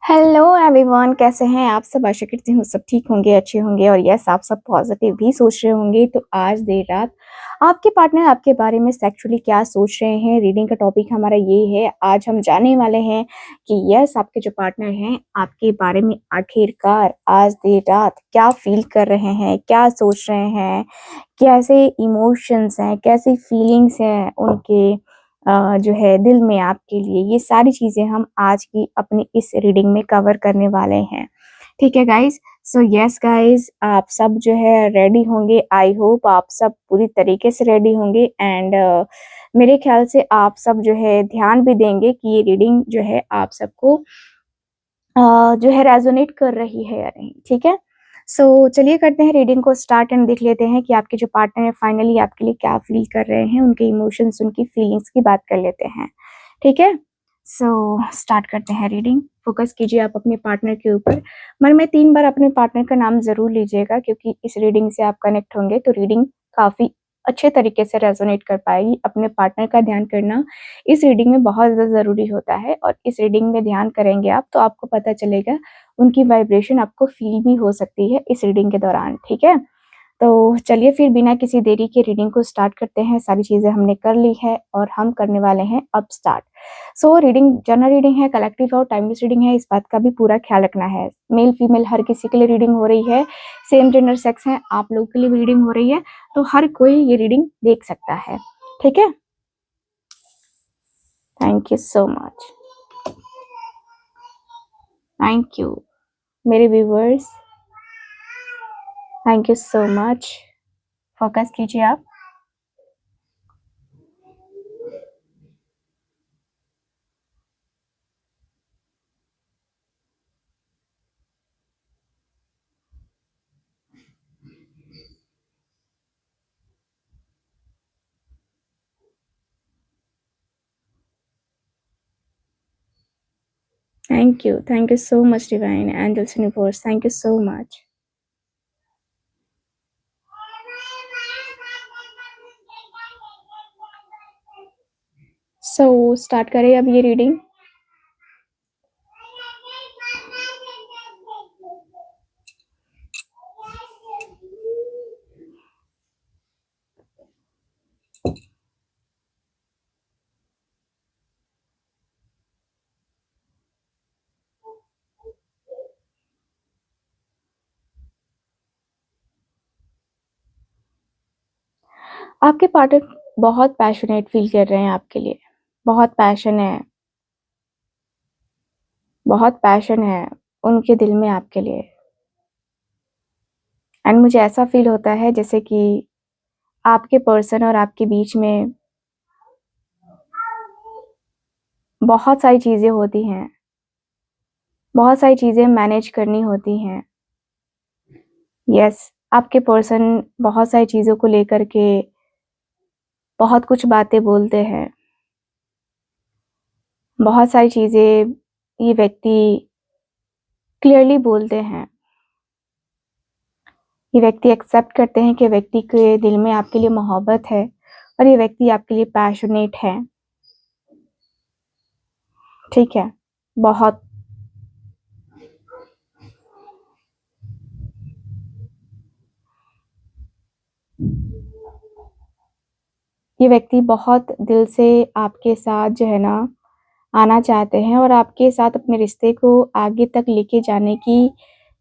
Hello everyone, कैसे हैं आप सब। आशा करती हूँ सब ठीक होंगे, अच्छे होंगे और यस आप सब पॉजिटिव भी सोच रहे होंगे। तो आज देर रात आपके पार्टनर आपके बारे में सेक्सुअली क्या सोच रहे हैं, रीडिंग का टॉपिक हमारा ये है। आज हम जानने वाले हैं कि यस आपके जो पार्टनर हैं आपके बारे में आखिरकार आज देर रात क्या फील कर रहे हैं, क्या सोच रहे हैं, कैसे इमोशंस हैं, कैसी फीलिंग्स हैं उनके जो है दिल में आपके लिए। ये सारी चीजें हम आज की अपनी इस रीडिंग में कवर करने वाले हैं। ठीक है गाइस। सो यस गाइस, आप सब जो है रेडी होंगे। आई होप आप सब पूरी तरीके से रेडी होंगे एंड मेरे ख्याल से आप सब जो है ध्यान भी देंगे कि ये रीडिंग जो है आप सबको जो है रेजोनेट कर रही है या नहीं। ठीक है। सो चलिए करते हैं रीडिंग को स्टार्ट एंड देख लेते हैं कि आपके जो पार्टनर है फाइनली आपके लिए क्या फील कर रहे हैं, उनके इमोशंस, उनकी फीलिंग्स की बात कर लेते हैं। ठीक है। सो स्टार्ट करते हैं रीडिंग। फोकस कीजिए आप अपने पार्टनर के ऊपर। मन में 3 बार अपने पार्टनर का नाम जरूर लीजिएगा, क्योंकि इस रीडिंग से आप कनेक्ट होंगे तो रीडिंग काफी अच्छे तरीके से रेजोनेट कर पाएगी। अपने पार्टनर का ध्यान करना इस रीडिंग में बहुत ज़्यादा ज़रूरी होता है, और इस रीडिंग में ध्यान करेंगे आप तो आपको पता चलेगा उनकी वाइब्रेशन आपको फील भी हो सकती है इस रीडिंग के दौरान। ठीक है। तो चलिए फिर बिना किसी देरी के रीडिंग को स्टार्ट करते हैं। सारी चीज़ें हमने कर ली है और हम करने वाले हैं अब start. So reading general reading है, कलेक्टिव और टाइमलेस रीडिंग है, इस बात का भी पूरा ख्याल रखना है। मेल फीमेल हर किसी के लिए रीडिंग हो रही है, सेम जेंडर सेक्स है आप लोगों के लिए भी रीडिंग हो रही है, तो हर कोई ये रीडिंग देख सकता है। ठीक है। Thank you so much. Thank you मेरे viewers, thank you so much. Focus कीजिए आप। Thank you so much divine angels universe, thank you so much. So start करें अब ये रीडिंग। आपके पार्टनर बहुत पैशनेट फील कर रहे हैं आपके लिए। बहुत पैशन है, बहुत पैशन है उनके दिल में आपके लिए। एंड मुझे ऐसा फील होता है जैसे कि आपके पर्सन और आपके बीच में बहुत सारी चीज़ें होती हैं, बहुत सारी चीज़ें मैनेज करनी होती हैं। यस, आपके पर्सन बहुत सारी चीज़ों को लेकर के बहुत कुछ बातें बोलते हैं। बहुत सारी चीज़ें ये व्यक्ति क्लियरली बोलते हैं। ये व्यक्ति एक्सेप्ट करते हैं कि व्यक्ति के दिल में आपके लिए मोहब्बत है और ये व्यक्ति आपके लिए पैशनेट है। ठीक है। बहुत ये व्यक्ति बहुत दिल से आपके साथ जो है ना आना चाहते हैं और आपके साथ अपने रिश्ते को आगे तक लेके जाने की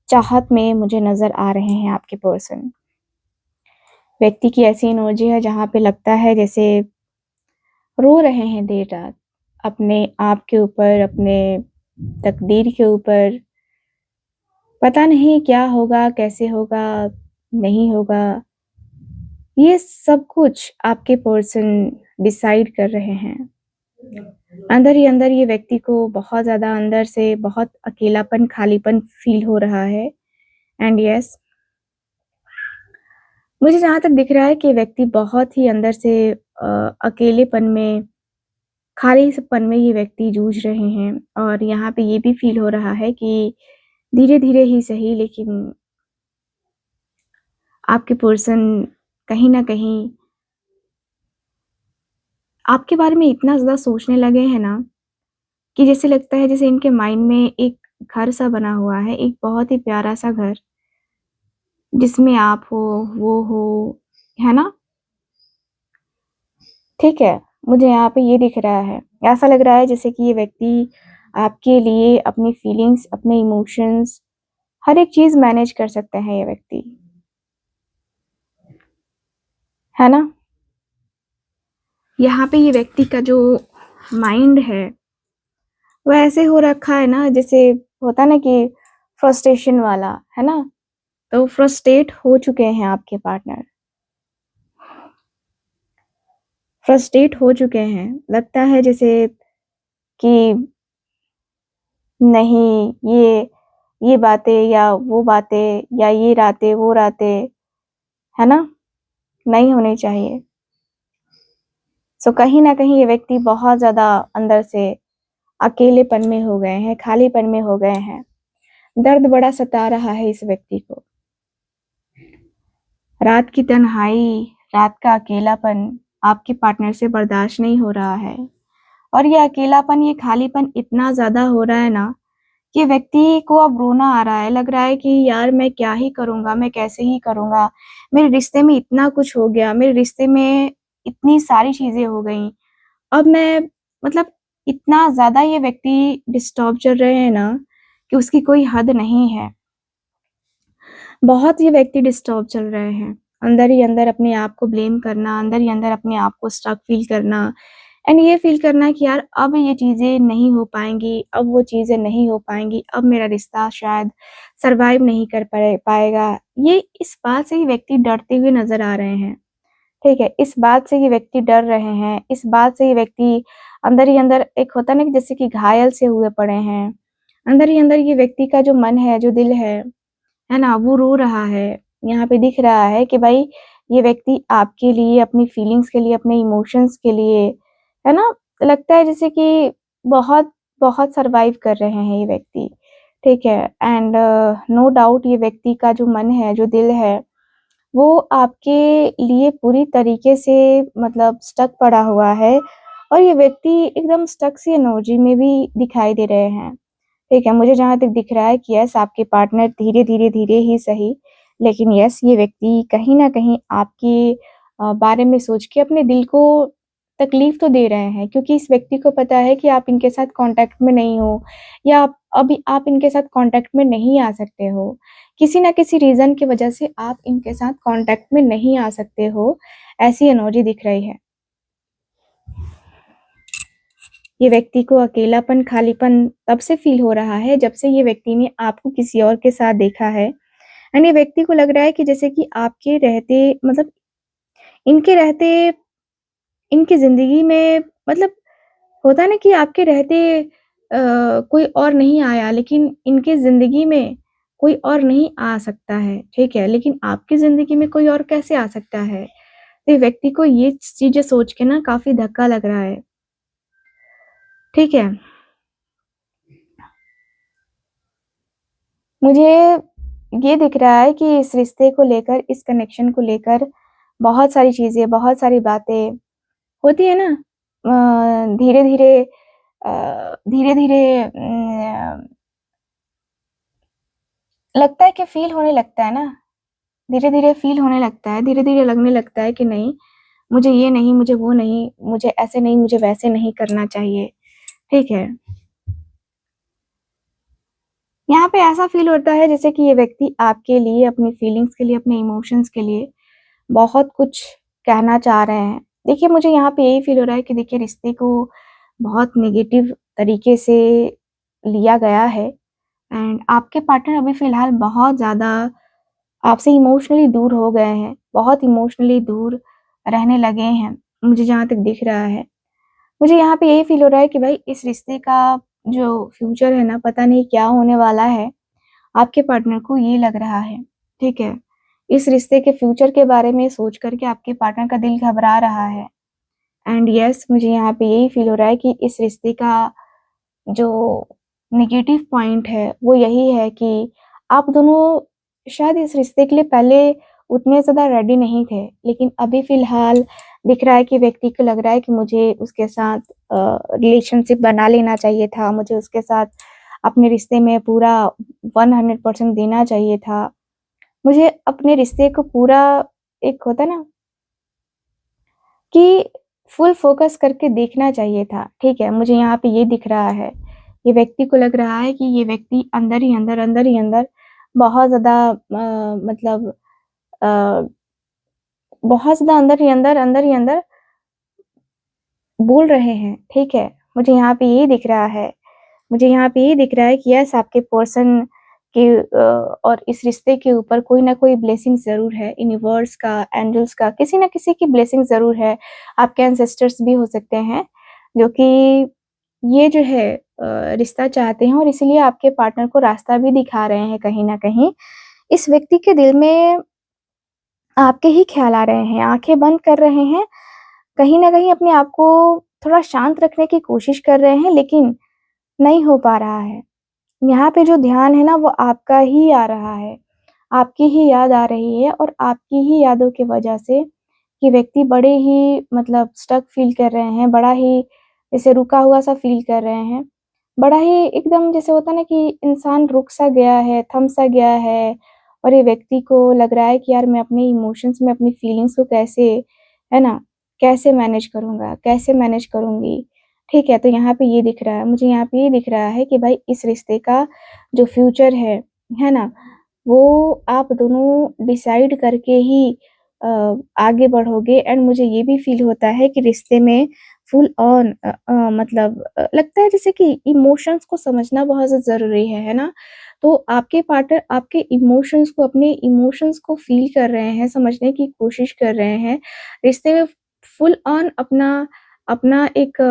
चाहत में मुझे नज़र आ रहे हैं आपके पर्सन। व्यक्ति की ऐसी एनर्जी है जहाँ पे लगता है जैसे रो रहे हैं देर रात अपने आप के ऊपर, अपने तकदीर के ऊपर। पता नहीं क्या होगा, कैसे होगा, नहीं होगा, ये सब कुछ आपके पर्सन डिसाइड कर रहे हैं। अंदर ही अंदर ये व्यक्ति को बहुत ज़्यादा अंदर से बहुत अकेलापन, खालीपन फील हो रहा है। एंड यस, मुझे जहाँ तक दिख रहा है कि व्यक्ति बहुत ही अंदर से अकेलेपन में, खालीपन में ये व्यक्ति जूझ रहे हैं। और यहाँ पे ये भी फील हो रहा है कि धीरे-धीरे ही सही, लेकिन आपके पर्सन कहीं न कहीं आपके बारे में इतना ज़्यादा सोचने लगे हैं ना, कि जैसे लगता है जैसे इनके माइंड में एक घर सा बना हुआ है, एक बहुत ही प्यारा सा घर, जिसमें आप हो, वो हो, है ना? ठीक है, मुझे यहाँ पे ये दिख रहा है, ऐसा लग रहा है जैसे कि ये व्यक्ति आपके लिए अपनी फीलिंग्स, अपने इमोशंस, हर एक चीज़ मैनेज कर सकते हैं ये व्यक्ति, है ना? यहाँ पे ये व्यक्ति का जो माइंड है, वो ऐसे हो रखा है ना, जैसे होता है ना कि फ्रस्ट्रेशन वाला, है ना? तो फ्रस्ट्रेट हो चुके हैं आपके पार्टनर, फ्रस्ट्रेट हो चुके हैं। लगता है जैसे कि नहीं, ये बातें या वो बातें या ये रातें, वो रातें, है ना? नहीं होनी चाहिए। सो कहीं न कहीं ये व्यक्ति बहुत ज़्यादा अंदर से अकेलेपन में हो गए हैं, खालीपन में हो गए हैं। दर्द बड़ा सता रहा है इस व्यक्ति को। रात की तन्हाई, रात का अकेलापन आपके पार्टनर से बर्दाश्त नहीं हो रहा है, और ये अकेलापन, ये खालीपन इतना ज़्यादा हो रहा है ना कि व्यक्ति को अब रोना आ रहा है। लग रहा है कि यार मैं क्या ही करूँगा, मैं कैसे ही करूँगा? मेरे रिश्ते में इतना कुछ हो गया, मेरे रिश्ते में इतनी सारी चीज़ें हो गईं। अब मैं, मतलब इतना ज़्यादा ये व्यक्ति डिस्टर्ब चल रहे हैं ना कि उसकी कोई हद नहीं है। बहुत ये व्यक्ति डिस्टर्ब चल रहे हैं। अंदर ही अंदर अपने आप को ब्लेम करना, अंदर ही अंदर अपने आप को स्टक फ़ील करना, एंड ये फ़ील करना कि यार अब ये चीज़ें नहीं हो पाएँगी, अब वो चीज़ें नहीं हो पाएँगी, अब मेरा रिश्ता शायद सर्वाइव नहीं कर पाएगा। ये इस बात से ये व्यक्ति डरते हुए नज़र आ रहे हैं, ठीक है? इस बात से ये व्यक्ति डर रहे हैं, इस बात से ये व्यक्ति अंदर ही अंदर, एक होता है ना कि जैसे कि घायल से हुए पड़े हैं। अंदर ही अंदर ये व्यक्ति का जो मन है, जो दिल है ना? वो रो रहा है। यहाँ पे दिख रहा है कि भाई ये व्यक्ति आपके लिए, अपनी फीलिंग्स के लिए, अपने इमोशंस के लिए, है ना? लगता है जैसे कि बहुत, बहुत सर्वाइव कर रहे हैं ये व्यक्ति, ठीक है? एंड नो डाउट ये व्यक्ति का जो मन है, जो दिल है, वो आपके लिए पूरी तरीके से, मतलब स्टक पड़ा हुआ है, और ये व्यक्ति एकदम स्टक सी एनर्जी में भी दिखाई दे रहे हैं। ठीक है, मुझे जहाँ तक दिख रहा है कि यस, आपके पार्टनर धीरे-धीरे, धीरे ही सही, लेकिन यस, ये व्यक्ति कहीं न कहीं आपके बारे में सोच के अपने दिल को तकलीफ़ तो दे रहे हैं, क्योंकि इस व्यक्ति को पता है कि आप इनके साथ कॉन्टैक्ट में नहीं हो, या आप इनके साथ कॉन्टैक्ट में नहीं आ सकते हो। किसी न किसी रीज़न की वजह से आप इनके साथ कॉन्टैक्ट में नहीं आ सकते हो, ऐसी एनर्जी दिख रही है। ये व्यक्ति को अकेलापन, खालीपन तब से फ़ील हो रहा है जब से ये व्यक्ति ने आपको किसी और के साथ देखा है, एंड ये व्यक्ति को लग रहा है कि जैसे कि आपके रहते, मतलब इनके रहते, इनकी ज़िंदगी में, मतलब होता है ना कि आपके रहते कोई और नहीं आया, लेकिन इनकी ज़िंदगी में कोई और नहीं आ सकता है, ठीक है? लेकिन आपकी ज़िंदगी में कोई और कैसे आ सकता है? तो ये व्यक्ति को ये चीज़ें सोच के ना काफ़ी धक्का लग रहा है, ठीक है? मुझे ये दिख रहा है कि इस रिश्ते को लेकर, इस कनेक्शन को लेकर बहुत सारी चीज़ें, बहुत सारी बातें होती है ना, धीरे-धीरे, धीरे-धीरे लगता है कि फ़ील होने लगता है ना, धीरे-धीरे फ़ील होने लगता है, धीरे-धीरे लगने लगता है कि नहीं, मुझे ये नहीं, मुझे वो नहीं, मुझे ऐसे नहीं, मुझे वैसे नहीं करना चाहिए, ठीक है? यहाँ पे ऐसा फ़ील होता है जैसे कि ये व्यक्ति आपके लिए, अपनी फीलिंग्स के लिए, अपने इमोशंस के लिए बहुत कुछ कहना चाह रहे हैं। देखिए, मुझे यहाँ पे यही फ़ील हो रहा है कि देखिए, रिश्ते को बहुत नेगेटिव तरीके से लिया गया है, एंड आपके पार्टनर अभी फ़िलहाल बहुत ज़्यादा आपसे इमोशनली दूर हो गए हैं, बहुत इमोशनली दूर रहने लगे हैं, मुझे जहाँ तक दिख रहा है। मुझे यहाँ पे यही फ़ील हो रहा है कि भाई इस रिश्ते का जो फ्यूचर है ना, पता नहीं क्या होने वाला है, आपके पार्टनर को ये लग रहा है, ठीक है? इस रिश्ते के फ्यूचर के बारे में सोच कर के आपके पार्टनर का दिल घबरा रहा है, एंड यस, मुझे यहाँ पे यही फ़ील हो रहा है कि इस रिश्ते का जो नेगेटिव पॉइंट है, वो यही है कि आप दोनों शायद इस रिश्ते के लिए पहले उतने ज़्यादा रेडी नहीं थे, लेकिन अभी फ़िलहाल दिख रहा है कि व्यक्ति को लग रहा है कि मुझे उसके साथ रिलेशनशिप बना लेना चाहिए था, मुझे उसके साथ अपने रिश्ते में पूरा 100% देना चाहिए था। मुझे अपने रिश्ते को पूरा एक होता है ना कि फुल फ़ोकस करके देखना चाहिए था, ठीक है? मुझे यहाँ पे ये दिख रहा है, ये व्यक्ति को लग रहा है कि ये व्यक्ति अंदर ही अंदर बहुत ज़्यादा मतलब अ, बहुत ज़्यादा अंदर ही अंदर बोल रहे हैं, ठीक है? मुझे यहाँ पे यही दिख रहा है। मुझे यहाँ पे ये दिख रहा है कि यस आपके पर्सन के और इस रिश्ते के ऊपर कोई ना कोई ब्लेसिंग ज़रूर है, यूनिवर्स का, एंजल्स का, किसी न किसी की ब्लेसिंग ज़रूर है। आपके एंसेस्टर्स भी हो सकते हैं, जो कि ये जो है रिश्ता चाहते हैं और इसीलिए आपके पार्टनर को रास्ता भी दिखा रहे हैं कहीं न कहीं। इस व्यक्ति के दिल में आपके ही ख़्याल आ रहे हैं, आँखें बंद कर रहे हैं, कहीं न कहीं अपने आप को थोड़ा शांत रखने की कोशिश कर रहे हैं, लेकिन नहीं हो पा रहा है। यहाँ पे जो ध्यान है ना वो आपका ही आ रहा है, आपकी ही याद आ रही है और आपकी ही यादों की वजह से ये व्यक्ति बड़े ही मतलब स्टक फ़ील कर रहे हैं, बड़ा ही जैसे रुका हुआ-सा फ़ील कर रहे हैं। बड़ा ही एकदम जैसे होता है ना कि इंसान रुक-सा गया है, थम-सा गया है और ये व्यक्ति को लग रहा है कि यार मैं अपने इमोशंस में अपनी फीलिंग्स को कैसे, है ना, कैसे मैनेज करूँगा, कैसे मैनेज करूँगी? ठीक है, तो यहाँ पे ये दिख रहा है, मुझे यहाँ पे ये दिख रहा है कि भाई इस रिश्ते का जो फ्यूचर है ना? वो आप दोनों डिसाइड करके ही अ, आगे बढ़ोगे एंड मुझे ये भी फ़ील होता है कि रिश्ते में फुल ऑन मतलब लगता है जैसे कि इमोशंस को समझना बहुत ज़्यादा ज़रूरी है ना? तो आपके पार्टनर आपके इमोशंस को अपने इमोशंस को फ़ील कर रहे हैं, समझने की कोशिश कर रहे हैं। रिश्ते में फुल ऑन अपना अपना एक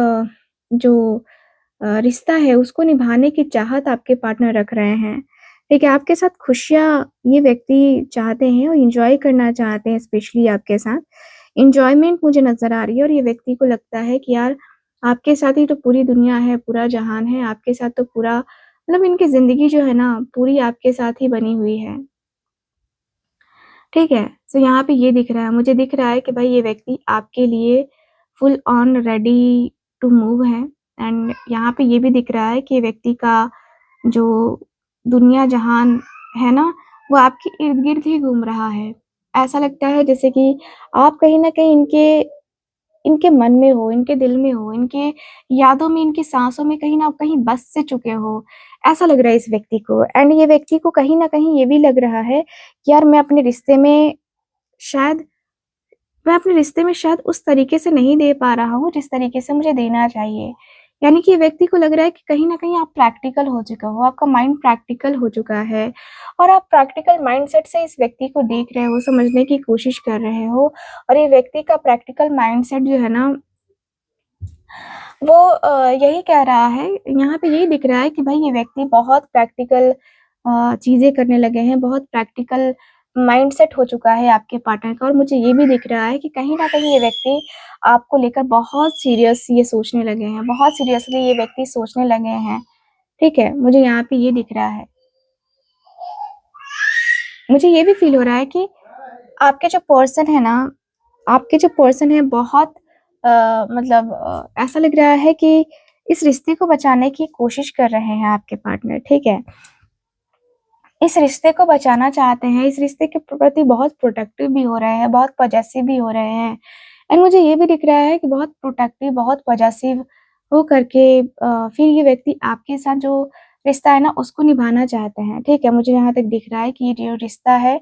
जो रिश्ता है उसको निभाने की चाहत आपके पार्टनर रख रहे हैं। ठीक है, आपके साथ खुशियाँ ये व्यक्ति चाहते हैं और एन्जॉय करना चाहते हैं स्पेशली आपके साथ। एन्जॉयमेंट मुझे नज़र आ रही है और ये व्यक्ति को लगता है कि यार आपके साथ ही तो पूरी दुनिया है, पूरा जहान है, आपके साथ तो पूरा मतलब इनकी ज़िंदगी जो है ना पूरी आपके साथ ही बनी हुई है। ठीक है? तो यहाँ पे ये दिख रहा है, मुझे दिख रहा है कि भाई ये व्यक्ति आपके लिए full on ready to move है एंड यहाँ पे ये भी दिख रहा है कि ये व्यक्ति का जो दुनिया जहान है ना, वो आपके इर्द-गिर्द ही घूम रहा है। ऐसा लगता है जैसे कि आप कहीं न कहीं इनके इनके मन में हो, इनके दिल में हो, इनके यादों में, इनकी साँसों में कहीं न कहीं बस से चुके हो, ऐसा लग रहा है इस व्यक्ति को एंड ये व्यक्ति को कहीं न कहीं ये भी लग रहा है कि यार शायद मैं अपने रिश्ते में शायद उस तरीके से नहीं दे पा रहा हूँ, जिस तरीके से मुझे देना चाहिए। यानी कि व्यक्ति को लग रहा है कि कहीं न कहीं आप प्रैक्टिकल हो चुका हो, आपका माइंड प्रैक्टिकल हो चुका है और आप प्रैक्टिकल माइंडसेट से इस व्यक्ति को देख रहे हो, समझने की कोशिश कर रहे हो और ये व्यक्ति का प्रैक्टिकल माइंडसेट जो है ना, वो यही कह रहा है, यहाँ पे यही दिख रहा है कि भाई ये व्यक्ति बहुत प्रैक्टिकल चीज़ें करने लगे हैं, बहुत प्रैक्टिकल माइंडसेट हो चुका है आपके पार्टनर का और मुझे ये भी दिख रहा है कि कहीं न कहीं ये व्यक्ति आपको लेकर बहुत सीरियस ये सोचने लगे हैं, बहुत सीरियसली ये व्यक्ति सोचने लगे हैं, ठीक है? मुझे यहाँ पे ये दिख रहा है। मुझे ये भी फ़ील हो रहा है कि आपके जो पर्सन है ना, आपके जो पर्सन है बहुत मतलब ऐसा लग रहा है कि इस रिश्ते को बचाने की कोशिश कर रहे हैं आपके पार्टनर, ठीक है? इस रिश्ते को बचाना चाहते हैं, इस रिश्ते के प्रति बहुत प्रोटेक्टिव भी हो रहे हैं, बहुत पॉजेसिव भी हो रहे हैं एंड मुझे ये भी दिख रहा है कि बहुत प्रोटेक्टिव, बहुत पॉजेसिव हो करके फिर ये व्यक्ति आपके साथ जो रिश्ता है ना, उसको निभाना चाहते हैं, ठीक है? मुझे जहाँ तक दिख रहा है कि ये जो रिश्ता है,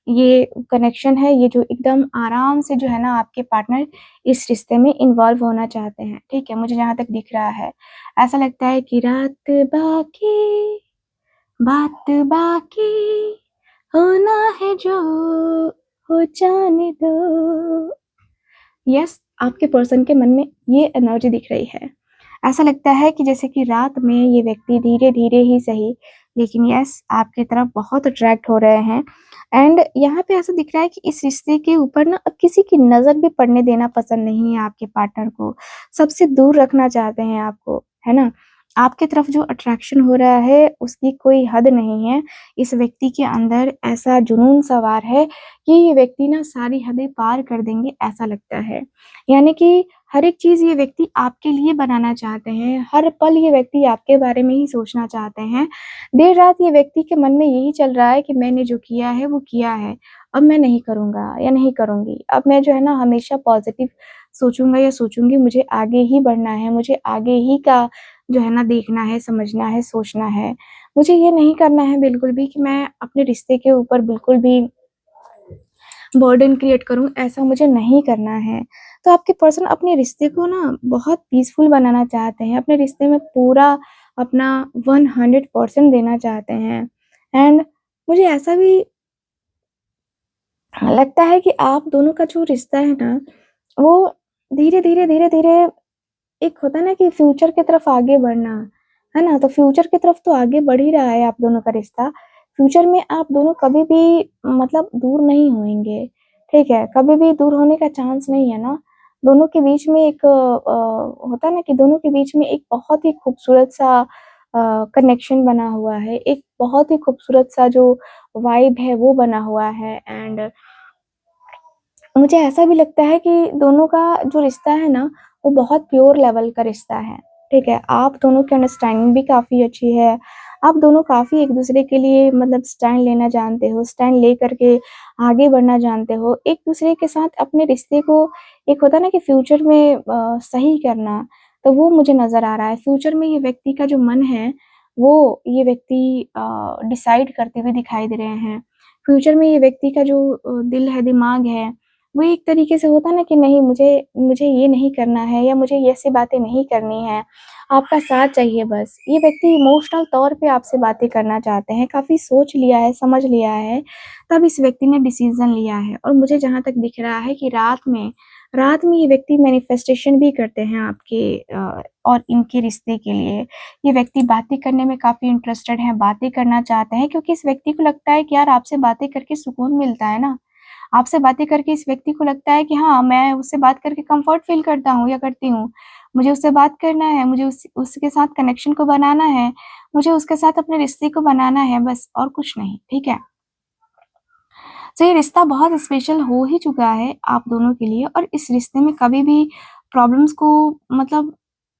ये कनेक्शन है, ये जो एकदम आराम से जो है ना आपके पार्टनर इस रिश्ते में इन्वॉल्व होना चाहते हैं, ठीक है? मुझे जहाँ तक दिख रहा है, ऐसा लगता है कि रात बाकी बात बाकी होना है जो हो जाने दो। यस, आपके पर्सन के मन में ये एनर्जी दिख रही है। ऐसा लगता है कि जैसे कि रात में ये व्यक्ति धीरे-धीरे ही सही, लेकिन यस आपकी तरफ बहुत अट्रैक्ट हो रहे हैं एंड यहाँ पे ऐसा दिख रहा है कि इस रिश्ते के ऊपर ना अब किसी की नज़र भी पड़ने देना पसंद नहीं है आपके पार्टनर को। सबसे दूर रखना चाहते हैं आपको, है ना? आपकी तरफ जो अट्रैक्शन हो रहा है उसकी कोई हद नहीं है। इस व्यक्ति के अंदर ऐसा जुनून सवार है कि ये व्यक्ति ना सारी हदें पार कर देंगे ऐसा लगता है। यानी कि हर एक चीज़ ये व्यक्ति आपके लिए बनाना चाहते हैं, हर पल ये व्यक्ति आपके बारे में ही सोचना चाहते हैं। देर रात ये व्यक्ति के मन में यही चल रहा है कि मैंने जो किया है वो किया है, अब मैं नहीं करूँगा या नहीं करूँगी। अब मैं जो है ना हमेशा पॉज़िटिव सोचूँगा या सोचूँगी, मुझे आगे ही बढ़ना है, मुझे आगे ही का जो है ना देखना है, समझना है, सोचना है। मुझे ये नहीं करना है बिल्कुल भी कि मैं अपने रिश्ते के ऊपर बिल्कुल भी बर्डन क्रिएट करूँ, ऐसा मुझे नहीं करना है। तो आपके पर्सन अपने रिश्ते को ना बहुत पीसफुल बनाना चाहते हैं, अपने रिश्ते में पूरा अपना 100% देना चाहते हैं। एंड मुझे ऐसा भी लगता है कि आप दोनों का जो रिश्ता है ना, वो धीरे-धीरे एक होता है ना कि फ्यूचर की तरफ आगे बढ़ना, है ना? तो फ्यूचर की तरफ तो आगे बढ़ ही रहा है आप दोनों का रिश्ता। फ्यूचर में आप दोनों कभी भी मतलब दूर नहीं होएँगे, ठीक है? कभी भी दूर होने का चांस नहीं है ना। दोनों के बीच में एक होता है ना कि दोनों के बीच में एक बहुत ही खूबसूरत-सा कनेक्शन बना हुआ है। एक बहुत ही खूबसूरत-सा जो वाइब है वो बना हुआ है। एंड मुझे ऐसा भी लगता है कि दोनों का जो रिश्ता है ना, वो बहुत प्योर लेवल का रिश्ता है, ठीक है? आप दोनों की अंडरस्टैंडिंग भी काफ़ी अच्छी है। आप दोनों काफ़ी एक-दूसरे के लिए मतलब स्टैंड लेना जानते हो, स्टैंड लेकर के आगे बढ़ना जानते हो। एक-दूसरे के साथ अपने रिश्ते को एक होता है ना कि फ्यूचर में सही करना, तो वो मुझे नज़र आ रहा है। फ्यूचर में ये व्यक्ति का जो मन है, वो ये व्यक्ति डिसाइड करते हुए दिखाई दे रहे हैं। फ्यूचर में ये व्यक्ति का जो दिल है, दिमाग है, वो एक तरीके से होता है ना कि नहीं, मुझे मुझे ये नहीं करना है या मुझे ये ऐसी बातें नहीं करनी है, आपका साथ चाहिए बस। ये व्यक्ति इमोशनल तौर पे आपसे बातें करना चाहते हैं, काफ़ी सोच लिया है, समझ लिया है, तब इस व्यक्ति ने डिसीज़न लिया है। और मुझे जहाँ तक दिख रहा है कि रात में ये व्यक्ति मैनिफेस्टेशन भी करते हैं आपके और इनके रिश्ते के लिए। ये व्यक्ति बातें करने में काफ़ी इंटरेस्टेड हैं, बातें करना चाहते हैं, क्योंकि इस व्यक्ति को लगता है कि यार आपसे बातें करके सुकून मिलता है ना। आपसे बातें करके इस व्यक्ति को लगता है कि हाँ, मैं उससे बात करके कम्फ़र्ट फ़ील करता हूँ या करती हूँ। मुझे उससे बात करना है, मुझे उसके साथ कनेक्शन को बनाना है, मुझे उसके साथ अपने रिश्ते को बनाना है बस, और कुछ नहीं, ठीक है? तो ये रिश्ता बहुत स्पेशल हो ही चुका है आप दोनों के लिए, और इस रिश्ते में कभी भी प्रॉब्लम्स को मतलब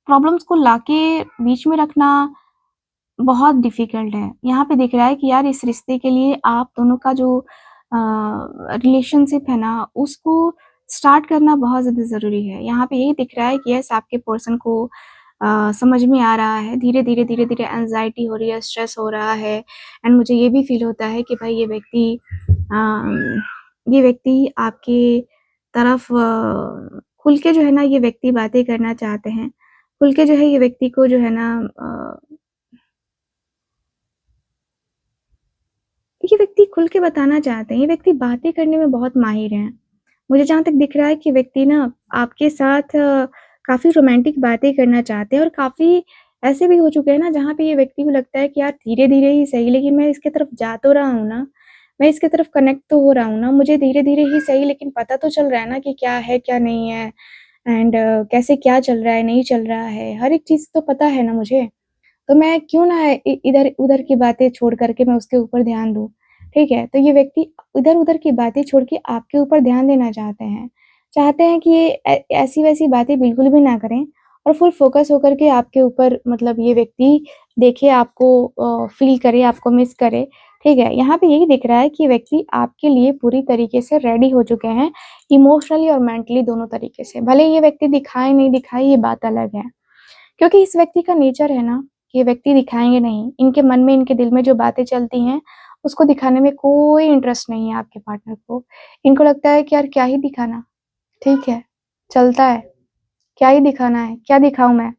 प्रॉब्लम्स को लाके बीच में रखना बहुत डिफ़िकल्ट है। यहाँ पे दिख रहा है कि यार इस रिश्ते के लिए आप दोनों का जो रिलेशनशिप है ना, उसको स्टार्ट करना बहुत ज़्यादा ज़रूरी है। यहाँ पे यही दिख रहा है कि यस, आपके पर्सन को समझ में आ रहा है, धीरे-धीरे एंग्ज़ायटी हो रही है, स्ट्रेस हो रहा है। एंड मुझे ये भी फ़ील होता है कि भाई ये व्यक्ति आपकी तरफ खुल के जो है ना ये व्यक्ति बातें करना चाहते हैं। खुल के जो है ये व्यक्ति को जो है ना ये व्यक्ति खुल के बताना चाहते हैं, ये व्यक्ति बातें करने में बहुत माहिर हैं। मुझे जहाँ तक दिख रहा है कि व्यक्ति ना आपके साथ काफ़ी रोमांटिक बातें करना चाहते हैं, और काफ़ी ऐसे भी हो चुके हैं ना जहाँ पे ये व्यक्ति को लगता है कि यार धीरे-धीरे ही सही, लेकिन मैं इसकी तरफ जा तो रहा हूँ ना, मैं इसकी तरफ कनेक्ट तो हो रहा हूँ ना, मुझे धीरे-धीरे ही सही लेकिन पता तो चल रहा है ना कि क्या है, क्या नहीं है। एंड कैसे क्या चल रहा है, नहीं चल रहा है, हर एक चीज़ तो पता है ना मुझे। तो मैं क्यों ना इधर-उधर की बातें छोड़ कर के मैं उसके ऊपर ध्यान दूँ, ठीक है? तो ये व्यक्ति इधर-उधर की बातें छोड़ के आपके ऊपर ध्यान देना चाहते हैं। चाहते हैं कि ये ऐसी-वैसी बातें बिल्कुल भी ना करें, और फुल फ़ोकस होकर के आपके ऊपर मतलब ये व्यक्ति देखे आपको, फ़ील करे, आपको मिस करे, ठीक है? यहाँ पे यही दिख रहा है कि ये व्यक्ति आपके लिए पूरी तरीके से रेडी हो चुके हैं, इमोशनली और मेंटली दोनों तरीके से। भले ये व्यक्ति दिखाए, नहीं दिखाए, ये बात अलग है। क्योंकि इस व्यक्ति का नेचर है ना, ये व्यक्ति दिखाएँगे नहीं। इनके मन में, इनके दिल में जो बातें चलती हैं, उसको दिखाने में कोई इंटरेस्ट नहीं है आपके पार्टनर को। इनको लगता है कि यार क्या ही दिखाना, ठीक है, चलता है, क्या ही दिखाना है, क्या दिखाऊँ मैं?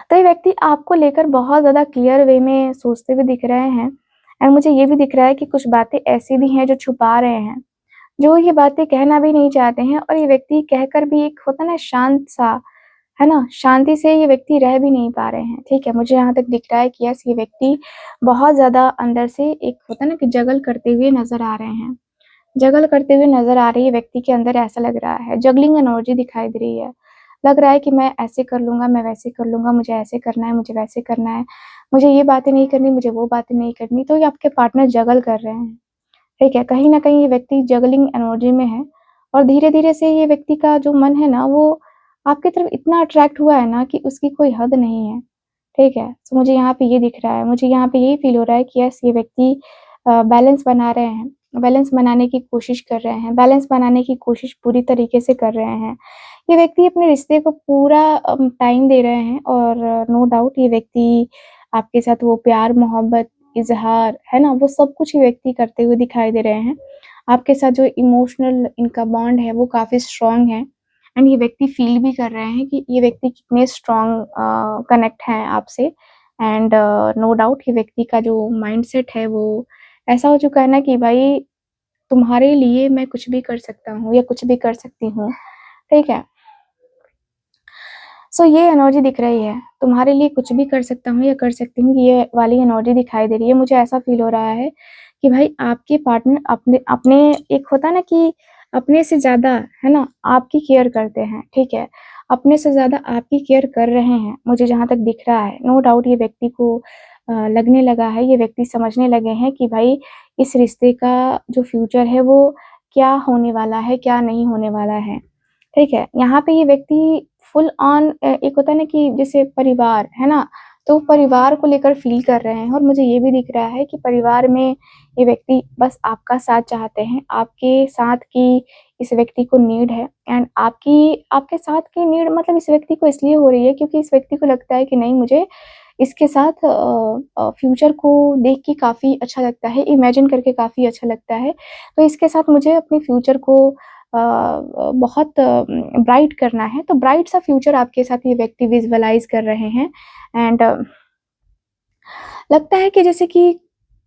तो ये व्यक्ति आपको लेकर बहुत ज़्यादा क्लियर वे में सोचते हुए दिख रहे हैं। एंड मुझे ये भी दिख रहा है कि कुछ बातें ऐसी भी हैं जो छुपा रहे हैं, जो ये बातें कहना भी नहीं चाहते हैं, और ये व्यक्ति कहकर भी एक होता है ना शांत-सा, है ना? शांति से ये व्यक्ति रह भी नहीं पा रहे हैं, ठीक है? मुझे यहाँ तक दिख रहा है कि यस, ये व्यक्ति बहुत ज़्यादा अंदर से एक होता है ना कि जगल करते हुए नज़र आ रहे हैं। जगल करते हुए नज़र आ रही है व्यक्ति के अंदर, ऐसा लग रहा है। जगलिंग एनर्जी दिखाई दे रही है। लग रहा है कि मैं ऐसे कर लूँगा, मैं वैसे कर लूँगा, मुझे ऐसे करना है, मुझे वैसे करना है, मुझे ये बातें नहीं करनी, मुझे वो बातें नहीं करनी। तो ये आपके पार्टनर जगल कर रहे हैं, ठीक है? कहीं न कहीं ये व्यक्ति जगलिंग एनर्जी में है, और धीरे-धीरे से ये व्यक्ति का जो मन है ना वो आपकी तरफ इतना अट्रैक्ट हुआ है ना कि उसकी कोई हद नहीं है, ठीक है? तो मुझे यहाँ पे ये दिख रहा है, मुझे यहाँ पे यही फ़ील हो रहा है कि यस ये व्यक्ति बैलेंस बना रहे हैं, बैलेंस बनाने की कोशिश कर रहे हैं, बैलेंस बनाने की कोशिश पूरी तरीके से कर रहे हैं। ये व्यक्ति अपने रिश्ते को पूरा टाइम दे रहे हैं और नो डाउट ये व्यक्ति आपके साथ वो प्यार, मोहब्बत, इज़हार, है ना? वो सब कुछ ये व्यक्ति करते हुए दिखाई दे रहे हैं। आपके साथ जो इमोशनल इनका बॉन्ड है वो काफ़ी स्ट्रॉन्ग है एंड ये व्यक्ति फ़ील भी कर रहे हैं कि ये व्यक्ति कितने स्ट्रॉन्ग कनेक्ट हैं आपसे एंड नो डाउट ये व्यक्ति का जो माइंडसेट है वो ऐसा हो चुका है ना कि भाई तुम्हारे लिए मैं कुछ भी कर सकता हूँ या कुछ भी कर सकती हूँ, ठीक है? सो ये एनर्जी दिख रही है, तुम्हारे लिए कुछ भी कर सकता हूँ या कर सकती हूँ, ये वाली एनर्जी दिखाई दे रही है। मुझे ऐसा फ़ील हो रहा है कि भाई आपके पार्टनर अपने अपने एक होता है ना कि अपने से ज़्यादा, है ना, आपकी केयर करते हैं, ठीक है? अपने से ज़्यादा आपकी केयर कर रहे हैं, मुझे जहाँ तक दिख रहा है। नो डाउट ये व्यक्ति को लगने लगा है, ये व्यक्ति समझने लगे हैं कि भाई इस रिश्ते का जो फ्यूचर है वो क्या होने वाला है, क्या नहीं होने वाला है, ठीक है? यहाँ पे ये व्यक्ति फुल ऑन एक होता है ना कि जैसे परिवार, है ना? तो परिवार को लेकर फ़ील कर रहे हैं और मुझे ये भी दिख रहा है कि परिवार में ये व्यक्ति बस आपका साथ चाहते हैं, आपके साथ की इस व्यक्ति को नीड है एंड आपके साथ की नीड मतलब इस व्यक्ति को इसलिए हो रही है क्योंकि इस व्यक्ति को लगता है कि नहीं मुझे इसके साथ फ्यूचर को देख के काफ़ी अच्छा लगता है, इमेजिन करके काफ़ी अच्छा लगता है। तो इसके साथ मुझे अपने फ्यूचर को बहुत ब्राइट करना है, तो ब्राइट सा फ्यूचर आपके साथ ये व्यक्ति विज़ुअलाइज़ कर रहे हैं एंड लगता है कि जैसे कि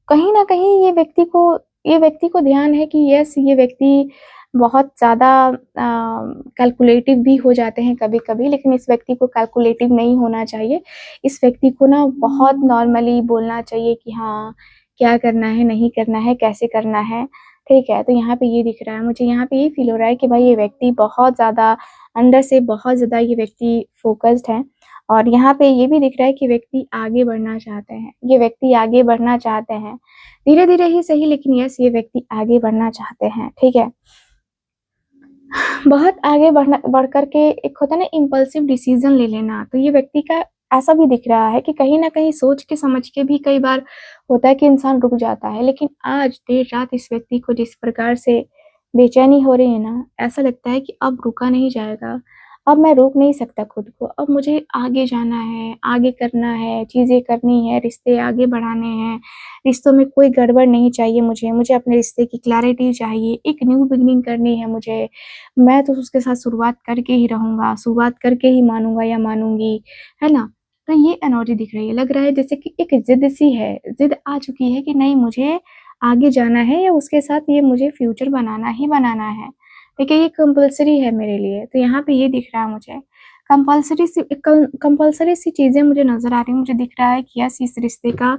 कहीं न कहीं ये व्यक्ति को ध्यान है कि यस ये व्यक्ति बहुत ज़्यादा कैलकुलेटिव भी हो जाते हैं कभी-कभी, लेकिन इस व्यक्ति को कैलकुलेटिव नहीं होना चाहिए। इस व्यक्ति को ना बहुत नॉर्मली बोलना चाहिए कि हाँ, क्या करना है, नहीं करना है, कैसे करना है, ठीक है? तो यहाँ पे ये दिख रहा है, मुझे यहाँ पे ये फ़ील हो रहा है कि भाई ये व्यक्ति बहुत ज़्यादा अंदर से बहुत ज़्यादा ये व्यक्ति फ़ोकस्ड है और यहाँ पे ये भी दिख रहा है कि व्यक्ति आगे बढ़ना चाहते हैं। ये व्यक्ति आगे बढ़ना चाहते हैं। धीरे-धीरे ही सही लेकिन यस ये व्यक्ति आगे बढ़ना चाहते हैं, ठीक है? बहुत आगे बढ़ कर के एक होता है ना इम्पल्सिव डिसीज़न ले लेना, तो ये व्यक्ति का ऐसा भी दिख रहा है कि कहीं न कहीं सोच के समझ के भी कई बार होता है कि इंसान रुक जाता है। लेकिन आज देर रात इस व्यक्ति को जिस प्रकार से बेचैनी हो रही है ना, ऐसा लगता है कि अब रुका नहीं जाएगा। अब मैं रोक नहीं सकता खुद को, अब मुझे आगे जाना है, आगे करना है, चीज़ें करनी है, रिश्ते आगे बढ़ाने हैं। रिश्तों में कोई गड़बड़ नहीं चाहिए मुझे अपने रिश्ते की क्लैरिटी चाहिए, एक न्यू बिगिनिंग करनी है मुझे। मैं तो उसके साथ शुरुआत करके ही रहूँगा, शुरुआत करके ही मानूँगा या मानूँगी, है ना? तो ये एनर्जी दिख रही है, लग रहा है जैसे कि एक ज़िद-सी है, ज़िद आ चुकी है कि नहीं मुझे आगे जाना है या उसके साथ ये मुझे फ्यूचर बनाना ही बनाना है। देखिए ये कंपल्सरी है मेरे लिए, तो यहाँ पे ये दिख रहा है मुझे। कंपल्सरी सी चीज़ें मुझे नज़र आ रही हैं, मुझे दिख रहा है कि यस इस रिश्ते का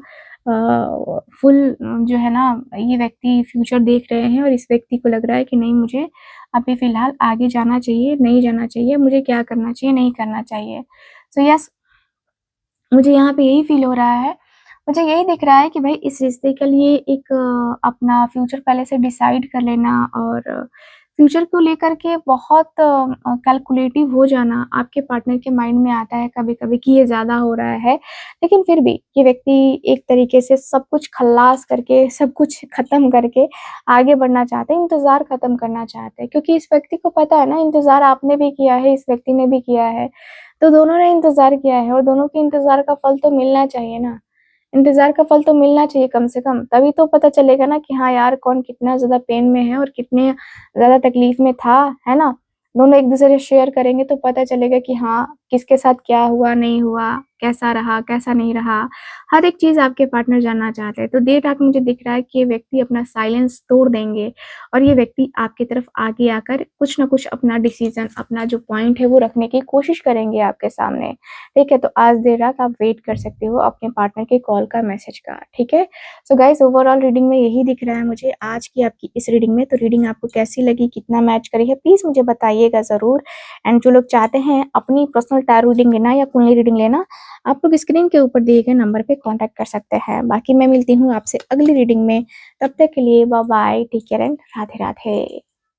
फुल जो है ना ये व्यक्ति फ्यूचर देख रहे हैं और इस व्यक्ति को लग रहा है कि नहीं मुझे अभी फ़िलहाल आगे जाना चाहिए, नहीं जाना चाहिए, मुझे क्या करना चाहिए, नहीं करना चाहिए। सो यस मुझे यहाँ पे यही फ़ील हो रहा है। मुझे यही दिख रहा है कि भाई इस रिश्ते के लिए एक अपना फ्यूचर पहले से डिसाइड कर लेना और फ्यूचर को लेकर के बहुत कैलकुलेटिव हो जाना आपके पार्टनर के माइंड में आता है कभी-कभी कि ये ज़्यादा हो रहा है। लेकिन फिर भी ये व्यक्ति एक तरीके से सब कुछ खल्लास करके, सब कुछ ख़त्म करके आगे बढ़ना चाहते हैं, इंतज़ार ख़त्म करना चाहते हैं। क्योंकि इस व्यक्ति को पता है ना इंतज़ार आपने भी किया है, इस व्यक्ति ने भी किया है। तो दोनों ने इंतज़ार किया है और दोनों के इंतज़ार का फल तो मिलना चाहिए ना। इंतज़ार का फल तो मिलना चाहिए कम से कम, तभी तो पता चलेगा ना कि हाँ यार, कौन कितना ज़्यादा पेन में है और कितने ज़्यादा तकलीफ़ में था, है ना? दोनों एक-दूसरे से शेयर करेंगे तो पता चलेगा कि हाँ, किसके साथ क्या हुआ, नहीं हुआ, कैसा रहा, कैसा नहीं रहा। हर एक चीज़ आपके पार्टनर जानना चाहते हैं। तो देर रात मुझे दिख रहा है कि ये व्यक्ति अपना साइलेंस तोड़ देंगे और ये व्यक्ति आपकी तरफ आगे आकर कुछ न कुछ अपना डिसीज़न, अपना जो पॉइंट है वो रखने की कोशिश करेंगे आपके सामने। ठीक है? तो आज देर रात आप वेट कर सकते हो अपने पार्टनर के कॉल का, मैसेज का, ठीक है? सो गाइज़ ओवरऑल रीडिंग में यही दिख रहा है मुझे आज की आपकी इस रीडिंग में। तो रीडिंग आपको कैसी लगी, कितना मैच करी है, प्लीज़ मुझे बताइएगा ज़रूर। एंड जो लोग चाहते हैं अपनी पर्सनल टैरो रीडिंग लेना या कुंडली रीडिंग लेना, आप लोग स्क्रीन के ऊपर दिए गए नंबर पे कॉन्टैक्ट कर सकते हैं। बाकी मैं मिलती हूँ आपसे अगली रीडिंग में, तब तक के लिए bye bye, take care and Radhe Radhe.